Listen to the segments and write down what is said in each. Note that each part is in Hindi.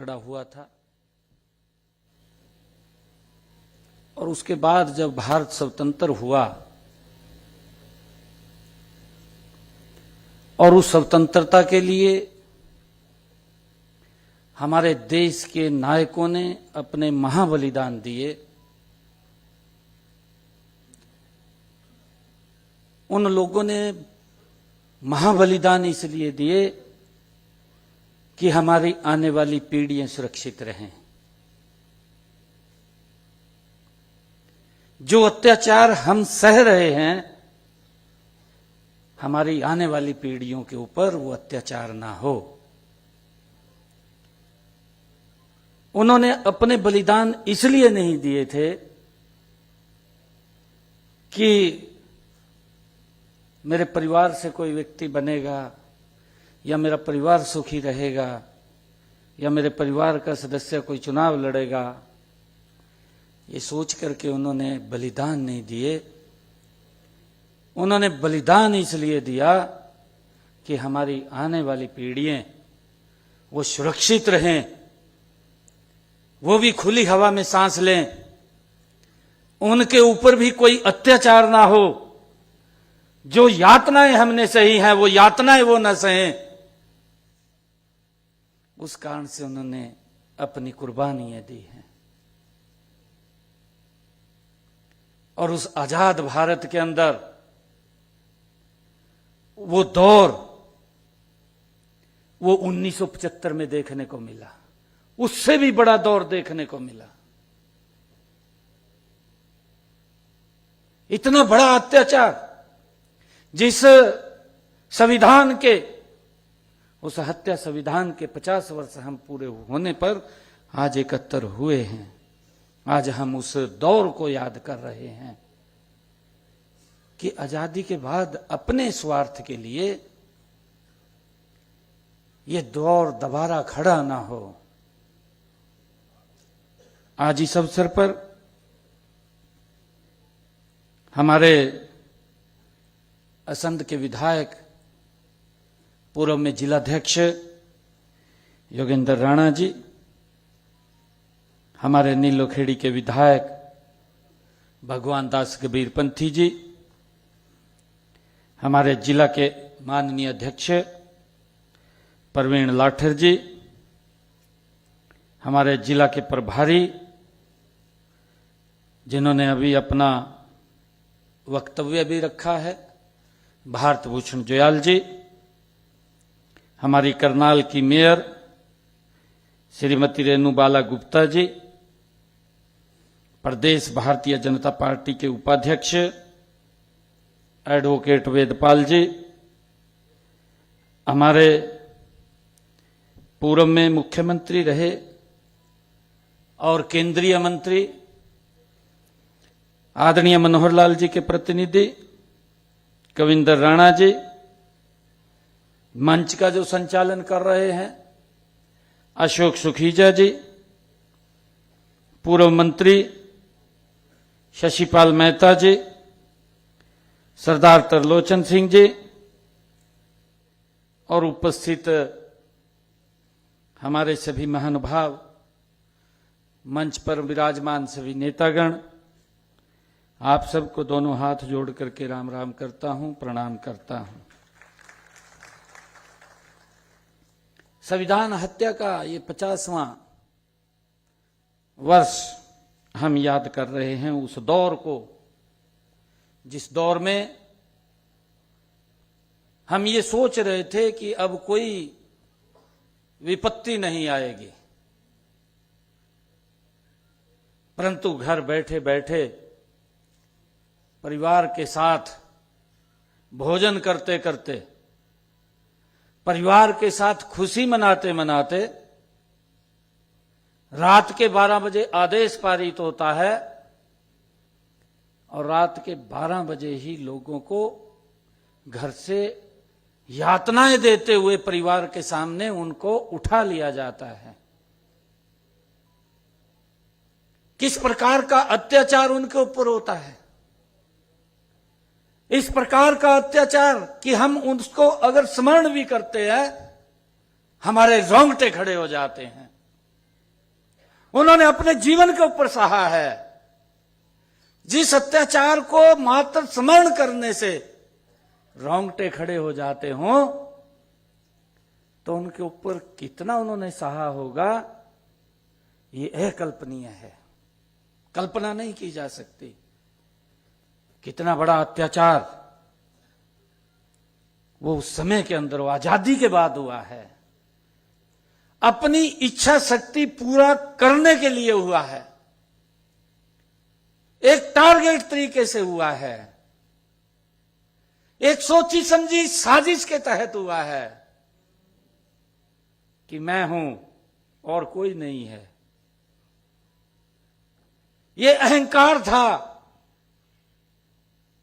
झगड़ा हुआ था। और उसके बाद जब भारत स्वतंत्र हुआ और उस स्वतंत्रता के लिए हमारे देश के नायकों ने अपने महाबलिदान दिए, उन लोगों ने महाबलिदान इसलिए दिए कि हमारी आने वाली पीढ़ियां सुरक्षित रहें। जो अत्याचार हम सह रहे हैं, हमारी आने वाली पीढ़ियों के ऊपर वो अत्याचार ना हो। उन्होंने अपने बलिदान इसलिए नहीं दिए थे कि मेरे परिवार से कोई व्यक्ति बनेगा या मेरा परिवार सुखी रहेगा या मेरे परिवार का सदस्य कोई चुनाव लड़ेगा, ये सोच करके उन्होंने बलिदान नहीं दिए। उन्होंने बलिदान इसलिए दिया कि हमारी आने वाली पीढ़ियां वो सुरक्षित रहें, वो भी खुली हवा में सांस लें, उनके ऊपर भी कोई अत्याचार ना हो। जो यातनाएं हमने सही हैं वो यातनाएं वो न सहें। उस कारण से उन्होंने अपनी कुर्बानियां दी हैं। और उस आजाद भारत के अंदर वो दौर वो 1975 में देखने को मिला, उससे भी बड़ा दौर देखने को मिला। इतना बड़ा अत्याचार जिस संविधान के, उस हत्या संविधान के 50 वर्ष हम पूरे होने पर आज 71 हुए हैं। आज हम उस दौर को याद कर रहे हैं कि आजादी के बाद अपने स्वार्थ के लिए ये दौर दोबारा खड़ा ना हो। आज इस अवसर पर हमारे असंध के विधायक, पूर्व में जिलाध्यक्ष योगेंद्र राणा जी, हमारे नीलोखेड़ी के विधायक भगवान दास कबीरपंथी जी, हमारे जिला के माननीय अध्यक्ष प्रवीण लाठर जी, हमारे जिला के प्रभारी जिन्होंने अभी अपना वक्तव्य भी रखा है, भारत भूषण जोयाल जी, हमारी करनाल की मेयर श्रीमती रेणु बाला गुप्ता जी, प्रदेश भारतीय जनता पार्टी के उपाध्यक्ष एडवोकेट वेदपाल जी, हमारे पूर्व में मुख्यमंत्री रहे और केंद्रीय मंत्री आदरणीय मनोहर लाल जी के प्रतिनिधि कविंदर राणा जी, मंच का जो संचालन कर रहे हैं अशोक सुखीजा जी, पूर्व मंत्री शशिपाल मेहता जी, सरदार तरलोचन सिंह जी और उपस्थित हमारे सभी महानुभाव, मंच पर विराजमान सभी नेतागण, आप सबको दोनों हाथ जोड़ करके राम राम करता हूं, प्रणाम करता हूं। संविधान हत्या का ये 50वां वर्ष हम याद कर रहे हैं, उस दौर को जिस दौर में हम ये सोच रहे थे कि अब कोई विपत्ति नहीं आएगी, परंतु घर बैठे बैठे परिवार के साथ भोजन करते करते, परिवार के साथ खुशी मनाते मनाते रात के 12 बजे आदेश पारित होता है और रात के 12 बजे ही लोगों को घर से यातनाएं देते हुए परिवार के सामने उनको उठा लिया जाता है। किस प्रकार का अत्याचार उनके ऊपर होता है, इस प्रकार का अत्याचार कि हम उसको अगर स्मरण भी करते हैं हमारे रोंगटे खड़े हो जाते हैं। उन्होंने अपने जीवन के ऊपर सहा है। जिस अत्याचार को मात्र स्मरण करने से रोंगटे खड़े हो जाते हों, तो उनके ऊपर कितना उन्होंने सहा होगा, ये अकल्पनीय है, कल्पना नहीं की जा सकती। कितना बड़ा अत्याचार वो उस समय के अंदर, वो आजादी के बाद हुआ है, अपनी इच्छा शक्ति पूरा करने के लिए हुआ है, एक टारगेट तरीके से हुआ है, एक सोची समझी साजिश के तहत हुआ है कि मैं हूं और कोई नहीं है। ये अहंकार था,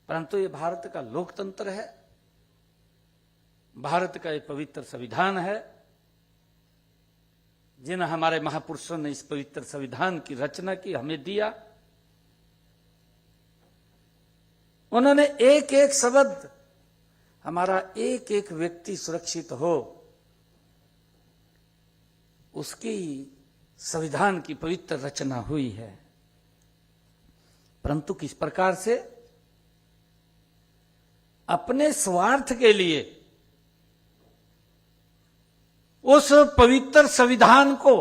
परंतु ये भारत का लोकतंत्र है, भारत का ये पवित्र संविधान है। जिन हमारे महापुरुषों ने इस पवित्र संविधान की रचना की, हमें दिया, उन्होंने एक एक शब्द, हमारा एक एक व्यक्ति सुरक्षित हो, उसकी संविधान की पवित्र रचना हुई है। परंतु किस प्रकार से? अपने स्वार्थ के लिए उस पवित्र संविधान को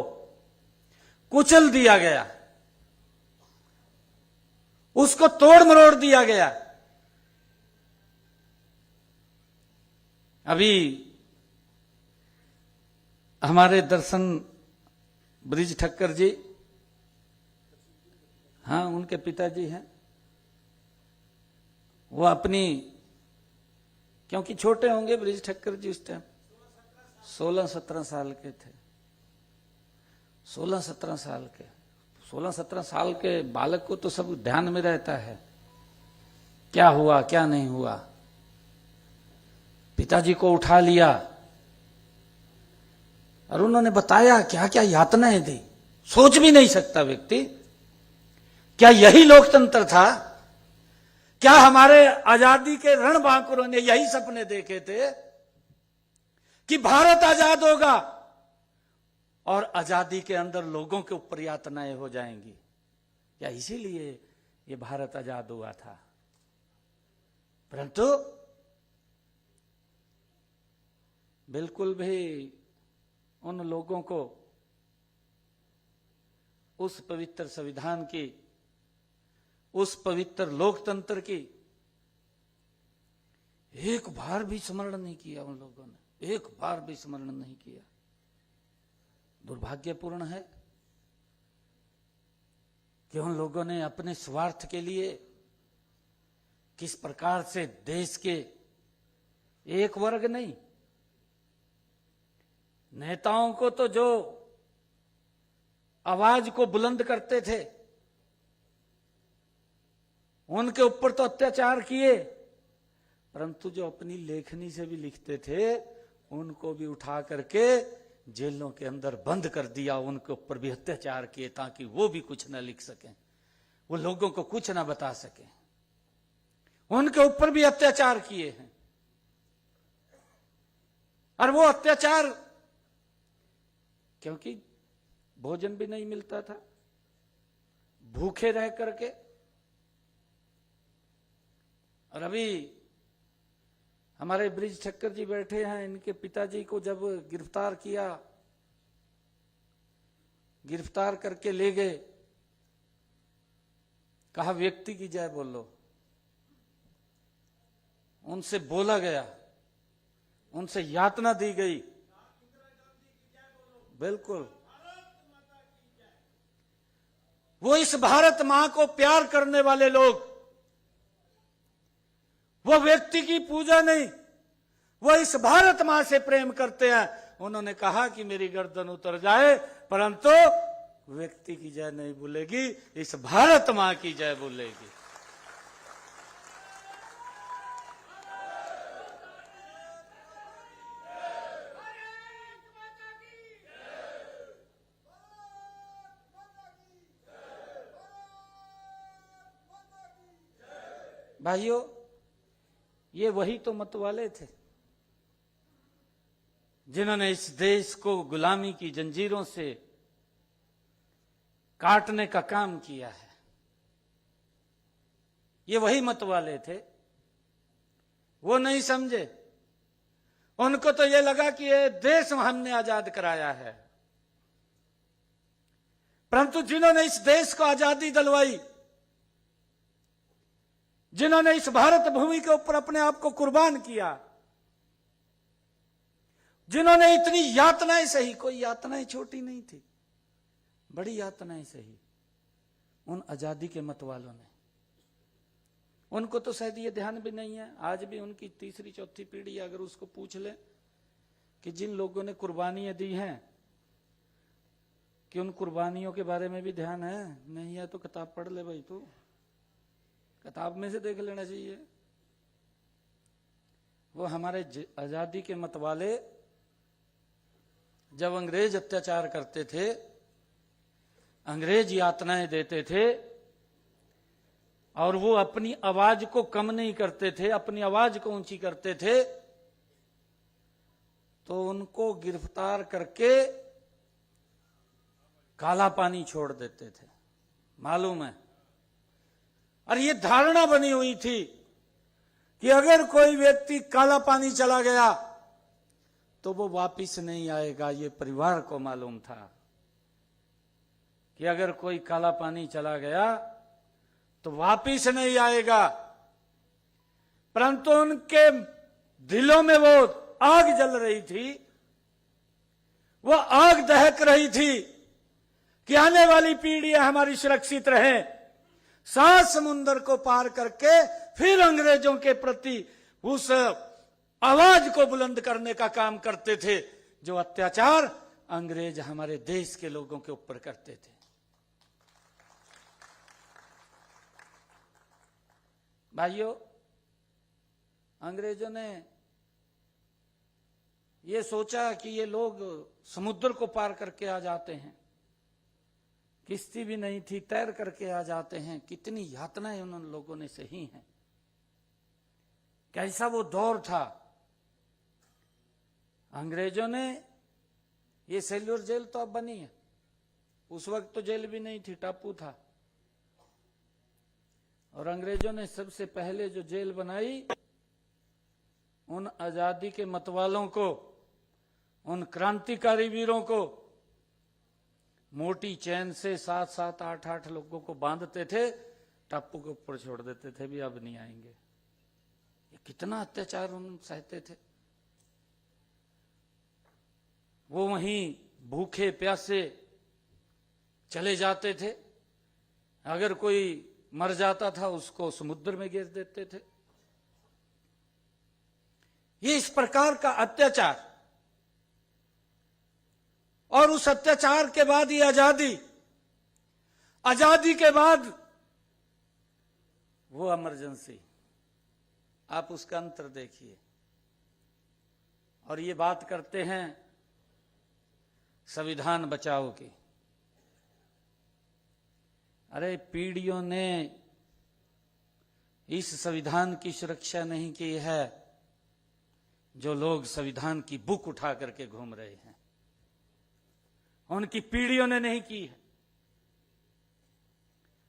कुचल दिया गया, उसको तोड़ मरोड़ दिया गया। अभी हमारे दर्शन ब्रिज ठक्कर जी, हाँ उनके पिताजी हैं, वो अपनी, क्योंकि छोटे होंगे ब्रिज ठक्कर जी उस टाइम, 16-17 साल के थे, 16-17 साल के, 16-17 साल के बालक को तो सब ध्यान में रहता है, क्या हुआ क्या नहीं हुआ। पिताजी को उठा लिया और उन्होंने बताया क्या क्या यातनाएं दी, सोच भी नहीं सकता व्यक्ति। क्या यही लोकतंत्र था? क्या हमारे आजादी के रणबांकुरों ने यही सपने देखे थे कि भारत आजाद होगा और आजादी के अंदर लोगों के ऊपर यातनाएं हो जाएंगी? क्या इसीलिए ये भारत आजाद हुआ था? परंतु बिल्कुल भी उन लोगों को उस पवित्र संविधान की, उस पवित्र लोकतंत्र की एक बार भी स्मरण नहीं किया। उन लोगों ने एक बार भी स्मरण नहीं किया। दुर्भाग्यपूर्ण है कि उन लोगों ने अपने स्वार्थ के लिए किस प्रकार से देश के एक वर्ग नहीं, नेताओं को तो जो आवाज को बुलंद करते थे उनके ऊपर तो अत्याचार किए, परंतु जो अपनी लेखनी से भी लिखते थे उनको भी उठा करके जेलों के अंदर बंद कर दिया, उनके ऊपर भी अत्याचार किए ताकि वो भी कुछ ना लिख सकें, वो लोगों को कुछ ना बता सकें। उनके ऊपर भी अत्याचार किए हैं। और वो अत्याचार क्योंकि भोजन भी नहीं मिलता था, भूखे रह करके। और अभी हमारे ब्रिज ठक्कर जी बैठे हैं, इनके पिताजी को जब गिरफ्तार किया, गिरफ्तार करके ले गए, कहा व्यक्ति की जय बोलो। उनसे बोला गया, उनसे यातना दी गई, बिल्कुल वो इस भारत मां को प्यार करने वाले लोग, वो व्यक्ति की पूजा नहीं, वो इस भारत मां से प्रेम करते हैं। उन्होंने कहा कि मेरी गर्दन उतर जाए परंतु व्यक्ति की जय नहीं बोलेगी, इस भारत मां की जय बोलेगी। भाइयों, ये वही तो मत वाले थे जिन्होंने इस देश को गुलामी की जंजीरों से काटने का काम किया है। ये वही मत वाले थे, वो नहीं समझे। उनको तो ये लगा कि ये देश हमने आजाद कराया है, परंतु जिन्होंने इस देश को आजादी दिलवाई, जिन्होंने इस भारत भूमि के ऊपर अपने आप को कुर्बान किया, जिन्होंने इतनी यातनाएं सही, कोई यातनाएं छोटी नहीं थी, बड़ी यातनाएं सही, उन आजादी के मत वालों ने। उनको तो शायद ये ध्यान भी नहीं है, आज भी उनकी तीसरी चौथी पीढ़ी अगर उसको पूछ ले कि जिन लोगों ने कुर्बानियां दी हैं, कि उन कुर्बानियों के बारे में भी ध्यान है? नहीं है तो किताब पढ़ ले भाई, तू किताब में से देख लेना चाहिए। वो हमारे आजादी के मत वाले जब अंग्रेज अत्याचार करते थे, अंग्रेज यातनाएं देते थे, और वो अपनी आवाज को कम नहीं करते थे, अपनी आवाज को ऊंची करते थे, तो उनको गिरफ्तार करके काला पानी छोड़ देते थे, मालूम है। और ये धारणा बनी हुई थी कि अगर कोई व्यक्ति काला पानी चला गया तो वो वापिस नहीं आएगा। ये परिवार को मालूम था कि अगर कोई काला पानी चला गया तो वापिस नहीं आएगा, परंतु उनके दिलों में वो आग जल रही थी, वो आग दहक रही थी कि आने वाली पीढ़ियां हमारी सुरक्षित रहें। 7 समुंदर को पार करके फिर अंग्रेजों के प्रति उस आवाज को बुलंद करने का काम करते थे, जो अत्याचार अंग्रेज हमारे देश के लोगों के ऊपर करते थे। भाइयों, अंग्रेजों ने ये सोचा कि ये लोग समुद्र को पार करके आ जाते हैं, किश्ती भी नहीं थी, तैर करके आ जाते हैं। कितनी यातनाएं उन लोगों ने सही हैं, कैसा वो दौर था। अंग्रेजों ने, ये सेल्यूर जेल तो अब बनी है, उस वक्त तो जेल भी नहीं थी, टापू था। और अंग्रेजों ने सबसे पहले जो जेल बनाई, उन आजादी के मतवालों को, उन क्रांतिकारी वीरों को मोटी चैन से 7-7, 8-8 लोगों को बांधते थे, टापू के ऊपर छोड़ देते थे, भी अब नहीं आएंगे। ये कितना अत्याचार उन सहते थे। वो वहीं भूखे प्यासे चले जाते थे, अगर कोई मर जाता था उसको समुद्र में गिर देते थे। ये इस प्रकार का अत्याचार, और उस अत्याचार के बाद ये आजादी, आजादी के बाद वो इमरजेंसी, आप उसका अंतर देखिए। और ये बात करते हैं संविधान बचाओ की। अरे पीढ़ियों ने इस संविधान की सुरक्षा नहीं की है, जो लोग संविधान की बुक उठा करके घूम रहे हैं, उनकी पीढ़ियों ने नहीं की है।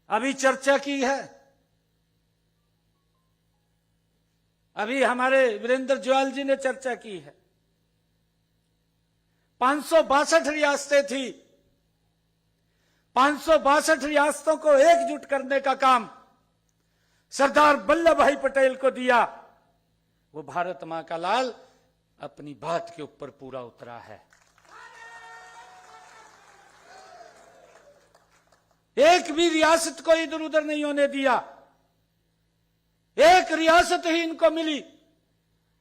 अभी चर्चा की है, अभी हमारे वीरेंद्र ज्वाल जी ने चर्चा की है। 562 रियासतें थी, 562 रियासतों को एकजुट करने का काम सरदार वल्लभ भाई पटेल को दिया। वो भारत मां का लाल अपनी बात के ऊपर पूरा उतरा है। एक भी रियासत को इधर उधर नहीं होने दिया, एक रियासत ही इनको मिली,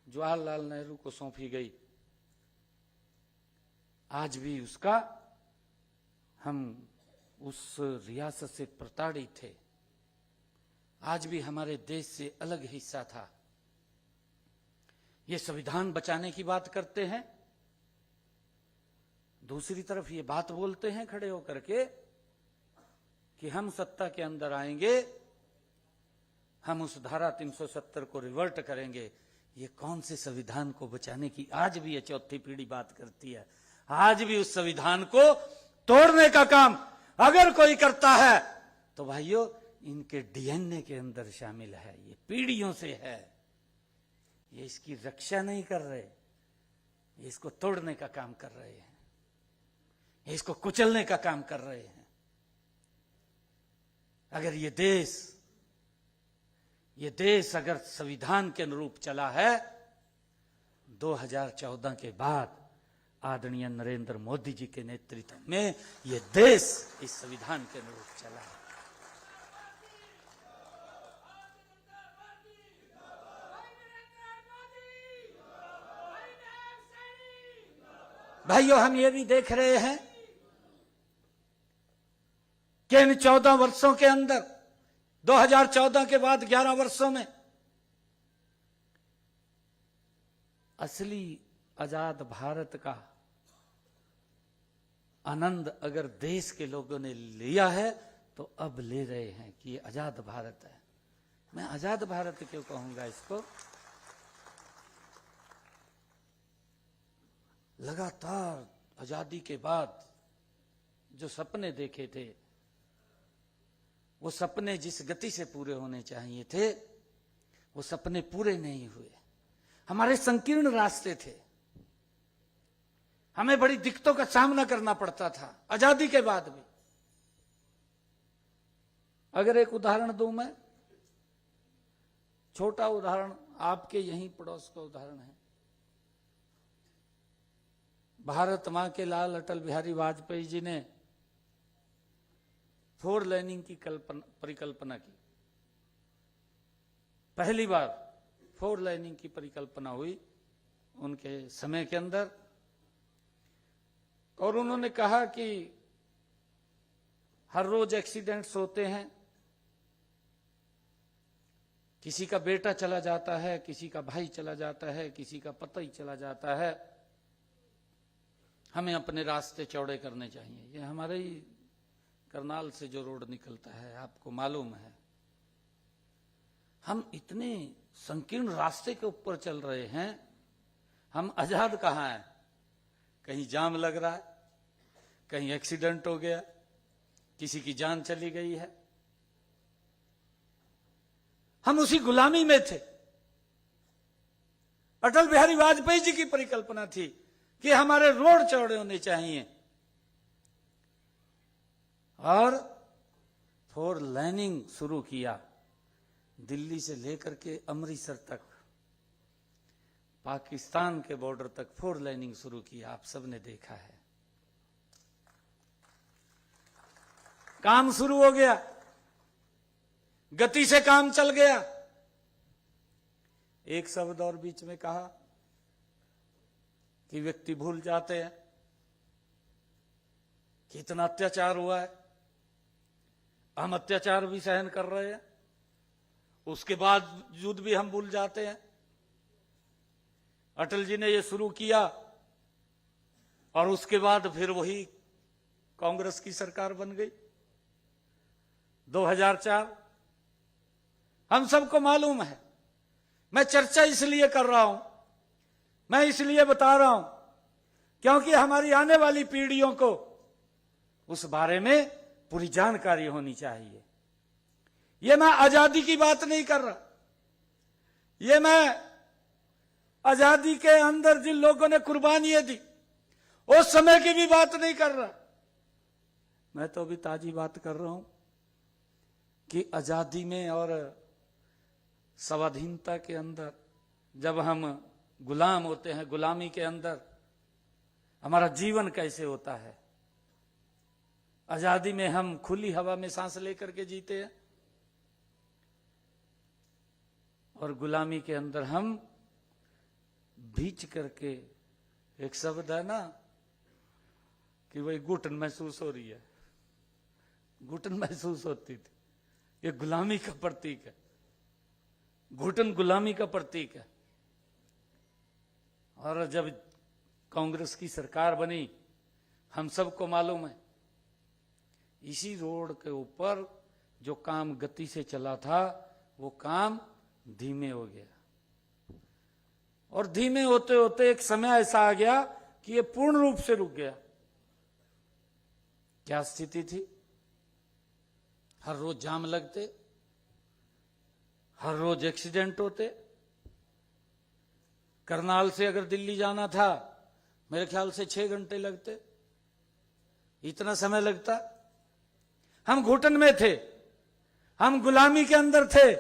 जवाहरलाल नेहरू को सौंपी गई। आज भी उसका हम उस रियासत से प्रताड़ित थे, आज भी हमारे देश से अलग हिस्सा था। ये संविधान बचाने की बात करते हैं, दूसरी तरफ ये बात बोलते हैं खड़े होकर के कि हम सत्ता के अंदर आएंगे, हम उस धारा 370 को रिवर्ट करेंगे। ये कौन से संविधान को बचाने की आज भी ये चौथी पीढ़ी बात करती है। आज भी उस संविधान को तोड़ने का काम अगर कोई करता है तो भाइयों इनके डीएनए के अंदर शामिल है, ये पीढ़ियों से है। ये इसकी रक्षा नहीं कर रहे, ये इसको तोड़ने का काम कर रहे हैं, ये इसको कुचलने का काम कर रहे हैं। अगर ये देश अगर संविधान के अनुरूप चला है, 2014 के बाद आदरणीय नरेंद्र मोदी जी के नेतृत्व में ये देश इस संविधान के अनुरूप चला है। भाइयों, हम ये भी देख रहे हैं कि इन 14 वर्षों के अंदर, 2014 के बाद 11 वर्षों में असली आजाद भारत का आनंद अगर देश के लोगों ने लिया है तो अब ले रहे हैं कि ये आजाद भारत है। मैं आजाद भारत क्यों कहूंगा इसको? लगातार आजादी के बाद जो सपने देखे थे, वो सपने जिस गति से पूरे होने चाहिए थे, वो सपने पूरे नहीं हुए। हमारे संकीर्ण रास्ते थे, हमें बड़ी दिक्कतों का सामना करना पड़ता था आजादी के बाद भी। अगर एक उदाहरण दूं मैं, छोटा उदाहरण, आपके यहीं पड़ोस का उदाहरण है। भारत मां के लाल अटल बिहारी वाजपेयी जी ने 4 लेनिंग की परिकल्पना की। पहली बार 4 लेनिंग की परिकल्पना हुई उनके समय के अंदर, और उन्होंने कहा कि हर रोज एक्सीडेंट्स होते हैं, किसी का बेटा चला जाता है, किसी का भाई चला जाता है, किसी का पति ही चला जाता है। हमें अपने रास्ते चौड़े करने चाहिए। ये हमारे ही करनाल से जो रोड निकलता है, आपको मालूम है, हम इतने संकीर्ण रास्ते के ऊपर चल रहे हैं, हम आजाद कहां हैं? कहीं जाम लग रहा है, कहीं एक्सीडेंट हो गया, किसी की जान चली गई है। हम उसी गुलामी में थे। अटल बिहारी वाजपेयी जी की परिकल्पना थी कि हमारे रोड चौड़े होने चाहिए, और 4 लेनिंग शुरू किया। दिल्ली से लेकर के अमृतसर तक, पाकिस्तान के बॉर्डर तक 4 लेनिंग शुरू किया। आप सबने देखा है, काम शुरू हो गया, गति से काम चल गया। एक शब्द और बीच में कहा कि व्यक्ति भूल जाते हैं कि इतना अत्याचार हुआ है, हम अत्याचार भी सहन कर रहे हैं, उसके बावजूद भी हम भूल जाते हैं। अटल जी ने यह शुरू किया और उसके बाद फिर वही कांग्रेस की सरकार बन गई 2004। हम सबको मालूम है। मैं चर्चा इसलिए कर रहा हूं, मैं इसलिए बता रहा हूं क्योंकि हमारी आने वाली पीढ़ियों को उस बारे में पूरी जानकारी होनी चाहिए। ये मैं आजादी की बात नहीं कर रहा, ये मैं आजादी के अंदर जिन लोगों ने कुर्बानियां दी उस समय की भी बात नहीं कर रहा। मैं तो अभी ताजी बात कर रहा हूं कि आजादी में और स्वाधीनता के अंदर जब हम गुलाम होते हैं, गुलामी के अंदर हमारा जीवन कैसे होता है। आजादी में हम खुली हवा में सांस लेकर के जीते हैं, और गुलामी के अंदर हम भींच करके, एक शब्द है ना कि वही घुटन महसूस हो रही है, घुटन महसूस होती थी। ये गुलामी का प्रतीक है, घुटन गुलामी का प्रतीक है। और जब कांग्रेस की सरकार बनी, हम सबको मालूम है, इसी रोड के ऊपर जो काम गति से चला था वो काम धीमे हो गया, और धीमे होते होते एक समय ऐसा आ गया कि ये पूर्ण रूप से रुक गया। क्या स्थिति थी? हर रोज जाम लगते, हर रोज एक्सीडेंट होते। करनाल से अगर दिल्ली जाना था मेरे ख्याल से 6 घंटे लगते, इतना समय लगता। हम घुटन में थे, हम गुलामी के अंदर थे,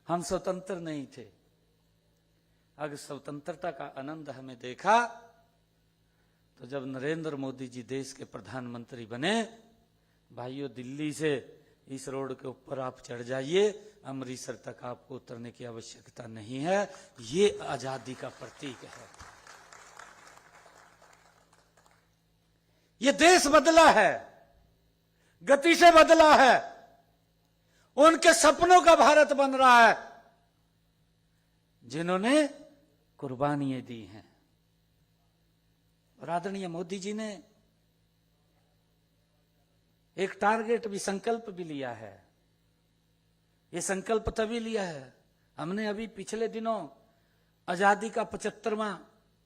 हम स्वतंत्र नहीं थे। अगर स्वतंत्रता का आनंद हमें देखा तो जब नरेंद्र मोदी जी देश के प्रधानमंत्री बने, भाइयों दिल्ली से इस रोड के ऊपर आप चढ़ जाइए, अमृतसर तक आपको उतरने की आवश्यकता नहीं है। ये आजादी का प्रतीक है। ये देश बदला है, गति से बदला है, उनके सपनों का भारत बन रहा है जिन्होंने कुर्बानियां दी हैं। और आदरणीय मोदी जी ने एक टारगेट भी, संकल्प भी लिया है। ये संकल्प तभी लिया है, हमने अभी पिछले दिनों आजादी का 75वां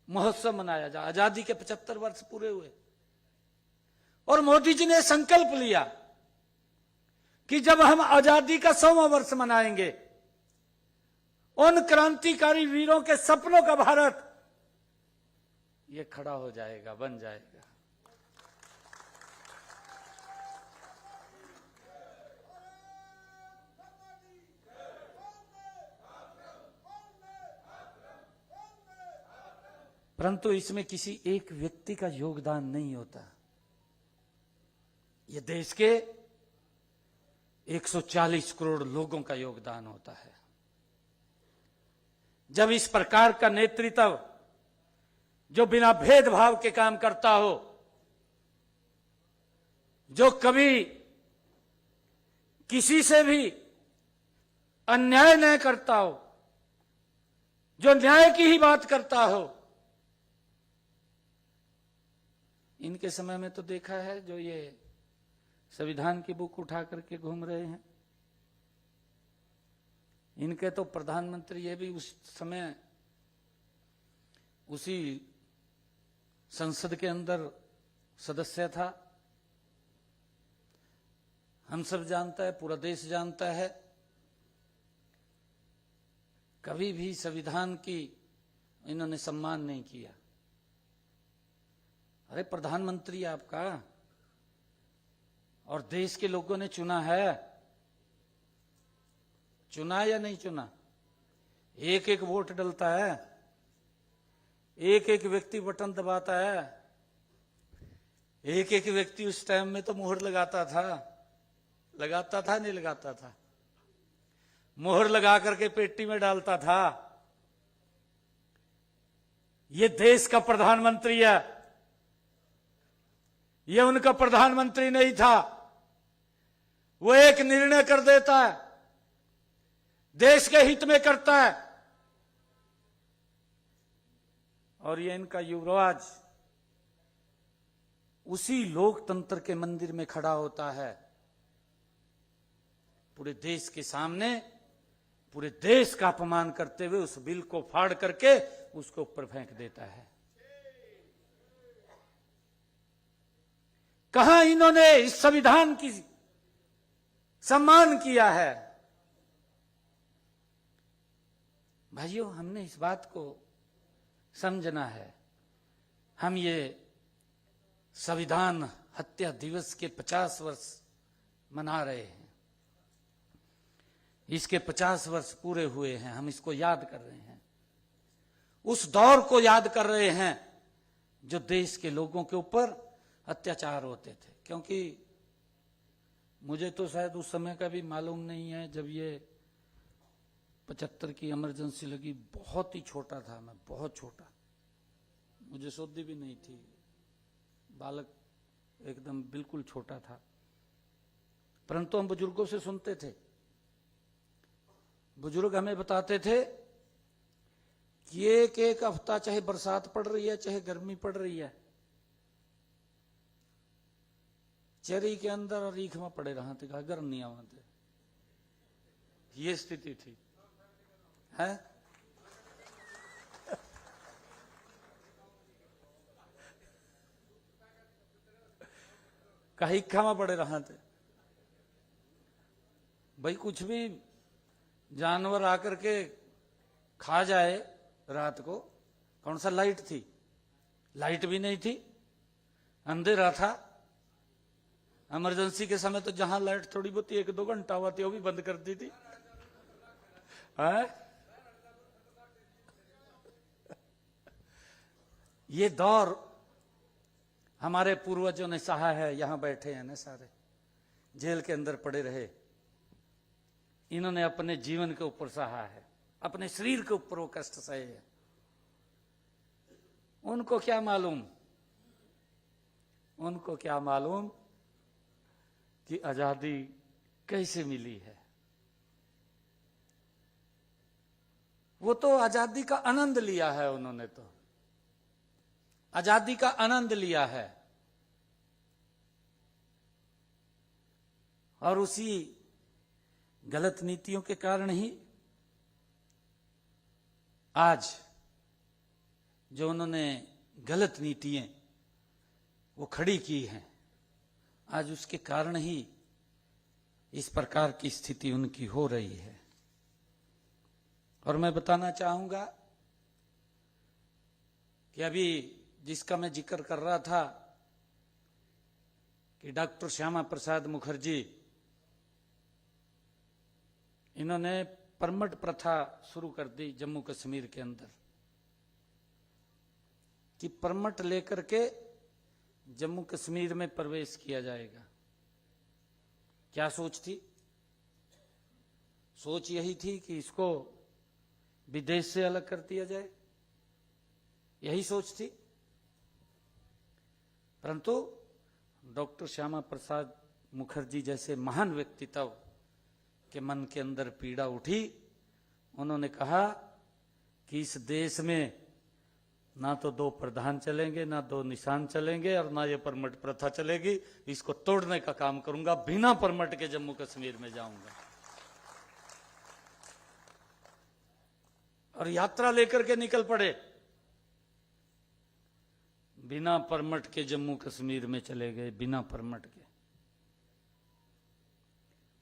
महोत्सव मनाया, जा आजादी के 75 वर्ष पूरे हुए, और मोदी जी ने संकल्प लिया कि जब हम आजादी का 100वां वर्ष मनाएंगे, उन क्रांतिकारी वीरों के सपनों का भारत ये खड़ा हो जाएगा, बन जाएगा। परंतु इसमें किसी एक व्यक्ति का योगदान नहीं होता, ये देश के 140 करोड़ लोगों का योगदान होता है। जब इस प्रकार का नेतृत्व जो बिना भेदभाव के काम करता हो, जो कभी किसी से भी अन्याय न करता हो, जो न्याय की ही बात करता हो, इनके समय में तो देखा है जो ये संविधान की बुक उठा करके घूम रहे हैं, इनके तो प्रधानमंत्री ये भी उस समय उसी संसद के अंदर सदस्य था। हम सब जानता है, पूरा देश जानता है, कभी भी संविधान की इन्होंने सम्मान नहीं किया। अरे प्रधानमंत्री आपका, और देश के लोगों ने चुना है, चुना या नहीं चुना? एक एक वोट डलता है, एक एक व्यक्ति बटन दबाता है, एक एक व्यक्ति उस टाइम में तो मुहर लगाता था नहीं लगाता था? मुहर लगा करके पेटी में डालता था। ये देश का प्रधानमंत्री है, ये उनका प्रधानमंत्री नहीं था। वो एक निर्णय कर देता है, देश के हित में करता है, और ये इनका युवराज उसी लोकतंत्र के मंदिर में खड़ा होता है, पूरे देश के सामने पूरे देश का अपमान करते हुए उस बिल को फाड़ करके उसको ऊपर फेंक देता है। कहां इन्होंने इस संविधान की सम्मान किया है? भाइयों, हमने इस बात को समझना है। हम ये संविधान हत्या दिवस के 50 वर्ष मना रहे हैं, इसके 50 वर्ष पूरे हुए हैं, हम इसको याद कर रहे हैं, उस दौर को याद कर रहे हैं जो देश के लोगों के ऊपर अत्याचार होते थे। क्योंकि मुझे तो शायद उस समय का भी मालूम नहीं है, जब ये 75 की इमरजेंसी लगी, बहुत ही छोटा था मैं, बहुत छोटा, मुझे सुद्धि भी नहीं थी, बालक एकदम बिल्कुल छोटा था। परंतु हम बुजुर्गों से सुनते थे, बुजुर्ग हमें बताते थे कि एक एक हफ्ता चाहे बरसात पड़ रही है चाहे गर्मी पड़ रही है, चेरी के अंदर और रीख में पड़े रहा थे, घर नहीं आते, ये स्थिति थी है। कहीं में पड़े रहा थे। भाई कुछ भी जानवर आकर के खा जाए रात को, कौन सा लाइट थी, लाइट भी नहीं थी, अंधेरा था। इमरजेंसी के समय तो जहां लाइट थोड़ी बहुत 1-2 घंटा हुआ थी वो भी बंद कर दी थी। ये दौर हमारे पूर्वजों ने सहा है। यहां बैठे हैं ना सारे, जेल के अंदर पड़े रहे, इन्होंने अपने जीवन के ऊपर सहा है, अपने शरीर के ऊपर वो कष्ट सहे हैं। उनको क्या मालूम, उनको क्या मालूम कि आजादी कैसे मिली है। वो तो आजादी का आनंद लिया है, उन्होंने तो आजादी का आनंद लिया है। और उसी गलत नीतियों के कारण ही आज जो उन्होंने गलत नीतियां वो खड़ी की हैं, आज उसके कारण ही इस प्रकार की स्थिति उनकी हो रही है। और मैं बताना चाहूंगा कि अभी जिसका मैं जिक्र कर रहा था कि डॉक्टर श्यामा प्रसाद मुखर्जी, इन्होंने परमट प्रथा शुरू कर दी जम्मू कश्मीर के अंदर कि परमट लेकर के जम्मू कश्मीर में प्रवेश किया जाएगा। क्या सोच थी? सोच यही थी कि इसको विदेश से अलग कर दिया जाए, यही सोच थी। परंतु डॉक्टर श्यामा प्रसाद मुखर्जी जैसे महान व्यक्तित्व के मन के अंदर पीड़ा उठी। उन्होंने कहा कि इस देश में ना तो 2 प्रधान चलेंगे, ना 2 निशान चलेंगे, और ना ये परमट प्रथा चलेगी। इसको तोड़ने का काम करूंगा, बिना परमट के जम्मू कश्मीर में जाऊंगा। और यात्रा लेकर के निकल पड़े, बिना परमट के जम्मू कश्मीर में चले गए, बिना परमट के।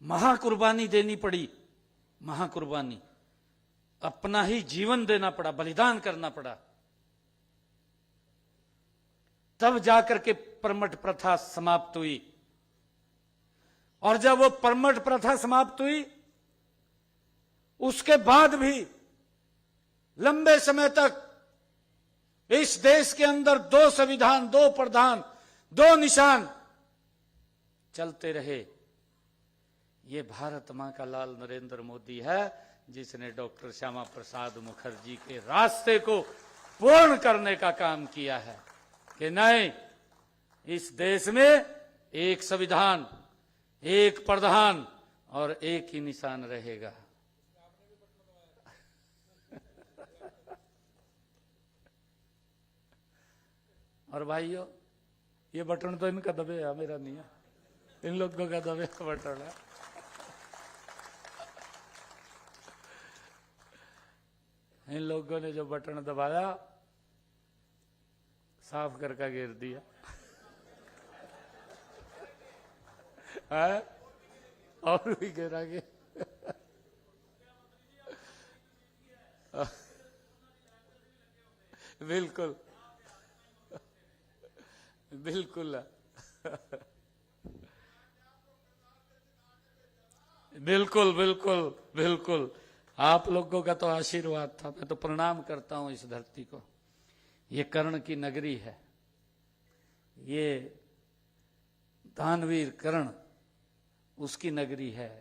महाकुर्बानी देनी पड़ी, महाकुर्बानी, अपना ही जीवन देना पड़ा, बलिदान करना पड़ा, तब जाकर के परमट प्रथा समाप्त हुई। और जब वो परमट प्रथा समाप्त हुई, उसके बाद भी लंबे समय तक इस देश के अंदर 2 संविधान, 2 प्रधान, 2 निशान चलते रहे। ये भारत मां का लाल नरेंद्र मोदी है, जिसने डॉक्टर श्यामा प्रसाद मुखर्जी के रास्ते को पूर्ण करने का काम किया है कि नहीं, इस देश में एक संविधान, एक प्रधान और एक ही निशान रहेगा। और भाइयों, ये बटन तो इनका दबे है, मेरा नहीं है, इन लोगों का दबे बटन है। इन लोगों ने जो बटन दबाया, साफ करके गिर दिया है, और भी गिरा गया। बिल्कुल बिल्कुल बिल्कुल बिल्कुल बिल्कुल, आप लोगों का तो आशीर्वाद था। मैं तो प्रणाम करता हूं इस धरती को। ये कर्ण की नगरी है, ये दानवीर कर्ण उसकी नगरी है।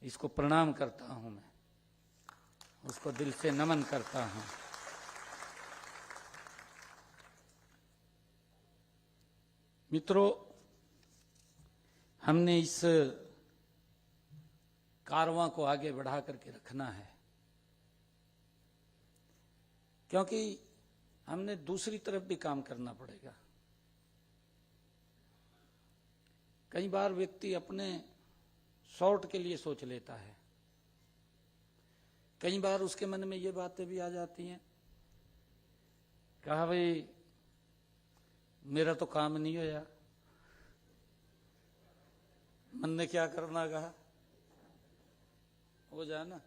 इसको प्रणाम करता हूं मैं, उसको दिल से नमन करता हूं। मित्रों, हमने इस कारवां को आगे बढ़ा करके रखना है, क्योंकि हमने दूसरी तरफ भी काम करना पड़ेगा। कई बार व्यक्ति अपने शॉर्ट के लिए सोच लेता है, कई बार उसके मन में ये बातें भी आ जाती हैं, कहा भाई मेरा तो काम नहीं होया, मन ने क्या करना कहा, हो जाए ना।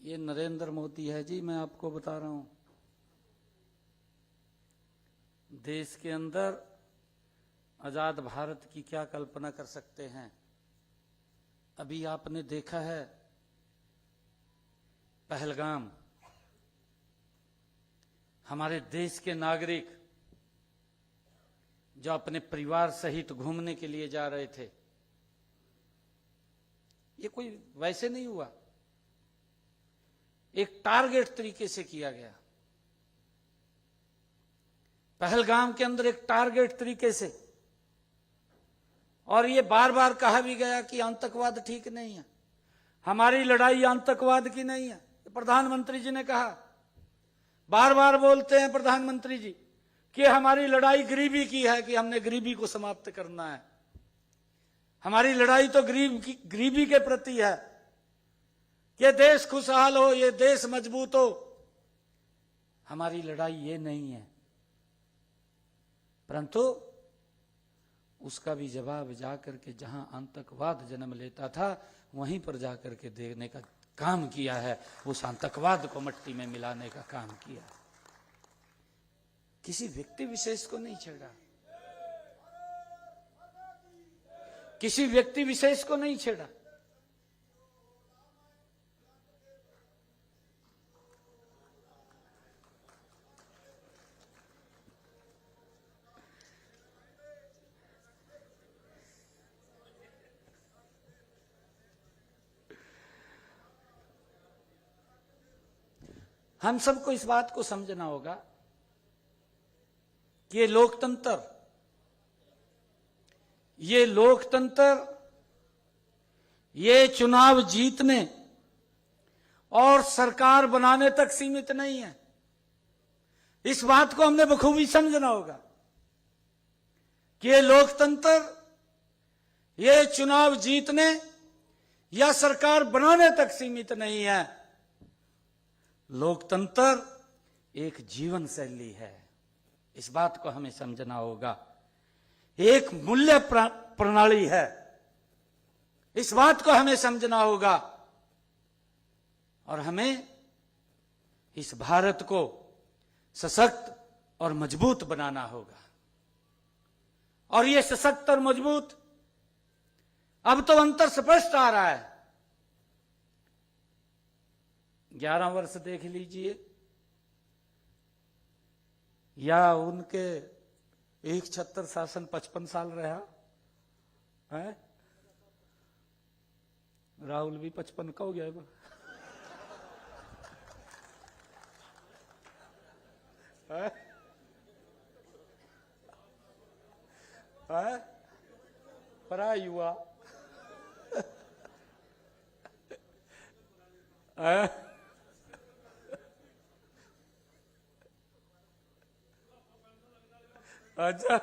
ये नरेंद्र मोदी है जी, मैं आपको बता रहा हूं। देश के अंदर आजाद भारत की क्या कल्पना कर सकते हैं। अभी आपने देखा है पहलगाम, हमारे देश के नागरिक जो अपने परिवार सहित घूमने के लिए जा रहे थे, ये कोई वैसे नहीं हुआ, एक टारगेट तरीके से किया गया। पहलगाम के अंदर एक टारगेट तरीके से, और ये बार बार कहा भी गया कि आतंकवाद ठीक नहीं है, हमारी लड़ाई आतंकवाद की नहीं है। प्रधानमंत्री जी ने कहा, बार बार बोलते हैं प्रधानमंत्री जी कि हमारी लड़ाई गरीबी की है, कि हमने गरीबी को समाप्त करना है, हमारी लड़ाई तो गरीबी के प्रति है, कि देश खुशहाल हो, ये देश मजबूत हो। हमारी लड़ाई ये नहीं है। परंतु उसका भी जवाब जाकर के जहां आतंकवाद जन्म लेता था, वहीं पर जाकर के देने का काम किया है, उस आतंकवाद को मिट्टी में मिलाने का काम किया। किसी व्यक्ति विशेष को नहीं छेड़ा, किसी व्यक्ति विशेष को नहीं छेड़ा। हम सबको इस बात को समझना होगा कि ये लोकतंत्र, ये चुनाव जीतने और सरकार बनाने तक सीमित नहीं है। इस बात को हमने बखूबी समझना होगा कि ये लोकतंत्र, ये चुनाव जीतने या सरकार बनाने तक सीमित नहीं है। लोकतंत्र एक जीवन शैली है, इस बात को हमें समझना होगा। एक मूल्य प्रणाली है, इस बात को हमें समझना होगा। और हमें इस भारत को सशक्त और मजबूत बनाना होगा। और ये सशक्त और मजबूत अब तो अंतर स्पष्ट आ रहा है। 11 वर्ष देख लीजिए, या उनके एक 76 शासन 55 साल रहा है। राहुल भी 55 का हो गया है। परा युवा अच्छा,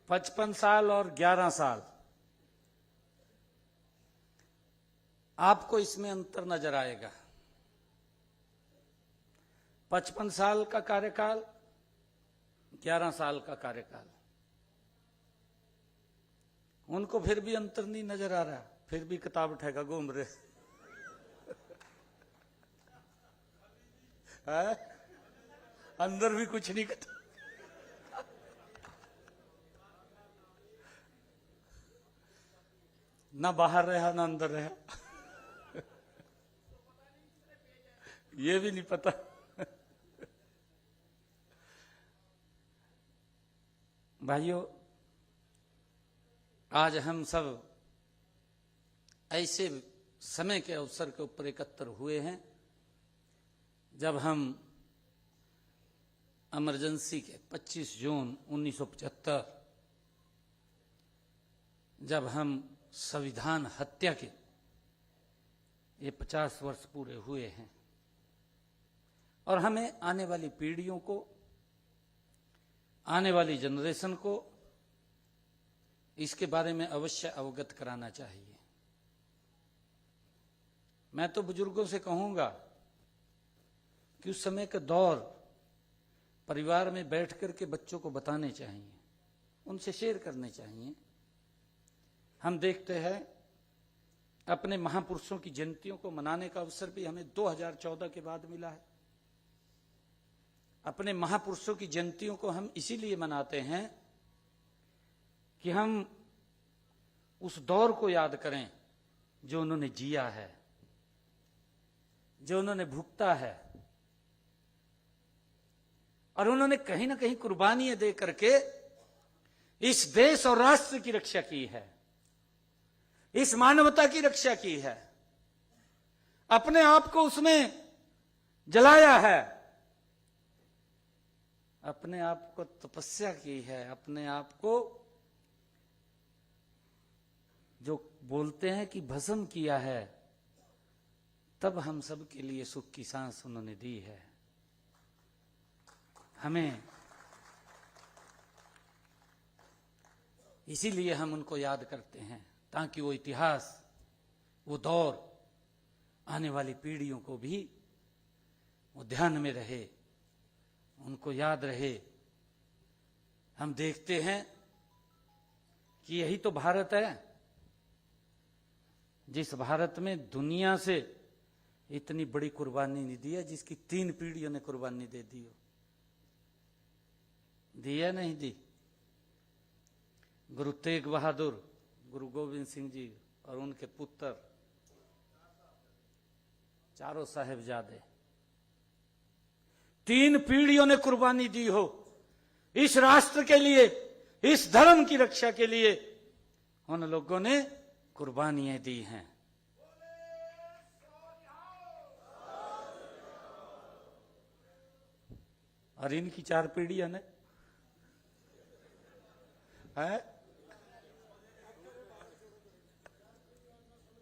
पचपन साल और 11 साल, आपको इसमें अंतर नजर आएगा। 55 साल का कार्यकाल, 11 साल का कार्यकाल, उनको फिर भी अंतर नहीं नजर आ रहा, फिर भी किताब उठाएगा घूम रहे है? अंदर भी कुछ नहीं करता। ना बाहर रहा ना अंदर रहा, ये भी नहीं पता। भाइयों, आज हम सब ऐसे समय के अवसर के ऊपर एकत्र हुए हैं जब हम इमरजेंसी के 25 जून 1975, जब हम संविधान हत्या के ये 50 वर्ष पूरे हुए हैं, और हमें आने वाली पीढ़ियों को, आने वाली जनरेशन को इसके बारे में अवश्य अवगत कराना चाहिए। मैं तो बुजुर्गों से कहूंगा कि उस समय के दौर परिवार में बैठ करके बच्चों को बताने चाहिए, उनसे शेयर करने चाहिए। हम देखते हैं अपने महापुरुषों की जयंतियों को मनाने का अवसर भी हमें 2014 के बाद मिला है। अपने महापुरुषों की जयंतियों को हम इसीलिए मनाते हैं कि हम उस दौर को याद करें जो उन्होंने जिया है, जो उन्होंने भुगता है, और उन्होंने कहीं ना कहीं कुर्बानियां दे करके इस देश और राष्ट्र की रक्षा की है, इस मानवता की रक्षा की है, अपने आप को उसमें जलाया है, अपने आप को तपस्या की है, अपने आप को जो बोलते हैं कि भस्म किया है, तब हम सब के लिए सुख की सांस उन्होंने दी है। हमें इसीलिए हम उनको याद करते हैं, ताकि वो इतिहास, वो दौर आने वाली पीढ़ियों को भी वो ध्यान में रहे, उनको याद रहे। हम देखते हैं कि यही तो भारत है, जिस भारत में दुनिया से इतनी बड़ी कुर्बानी नहीं दी है, जिसकी 3 पीढ़ियों ने कुर्बानी दे दी हो। दी है नहीं दी? गुरु तेग बहादुर, गुरु गोविंद सिंह जी और उनके पुत्र, चारों साहिबजादे, 3 पीढ़ियों ने कुर्बानी दी हो इस राष्ट्र के लिए, इस धर्म की रक्षा के लिए। उन लोगों ने कुर्बानियां दी हैं। और इनकी 4 पीढ़ियां ने है